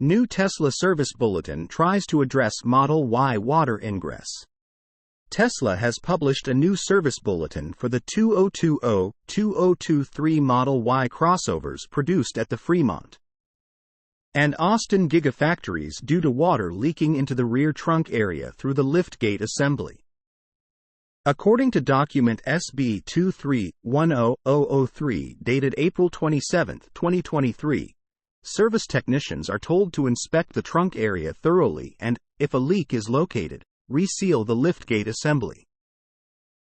New Tesla service bulletin tries to address Model Y water ingress. Tesla has published a new service bulletin for the 2020-2023 Model Y crossovers produced at the Fremont and Austin Gigafactories due to water leaking into the rear trunk area through the liftgate assembly. According to document SB 23-10003 dated April 27, 2023, service technicians are told to inspect the trunk area thoroughly and, if a leak is located, reseal the liftgate assembly.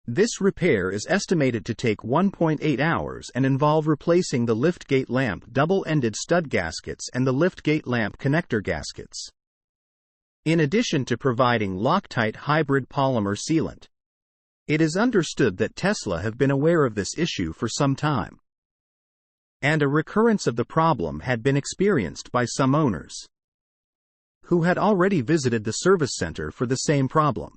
This repair is estimated to take 1.8 hours and involve replacing the liftgate lamp double-ended stud gaskets and the liftgate lamp connector gaskets, in addition to providing Loctite hybrid polymer sealant. It is understood that Tesla have been aware of this issue for some time, and a recurrence of the problem had been experienced by some owners who had already visited the service center for the same problem.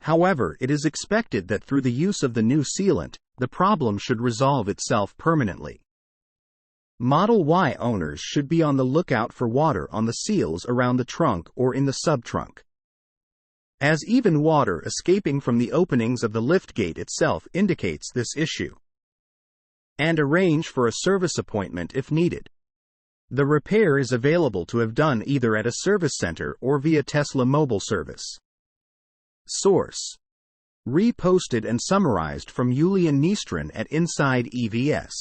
However, it is expected that through the use of the new sealant, the problem should resolve itself permanently. Model Y owners should be on the lookout for water on the seals around the trunk or in the sub-trunk, as even water escaping from the openings of the liftgate itself indicates this issue, and arrange for a service appointment if needed. The repair is available to have done either at a service center or via Tesla mobile service. Source: reposted and summarized from Julian Nystrom at Inside EVS.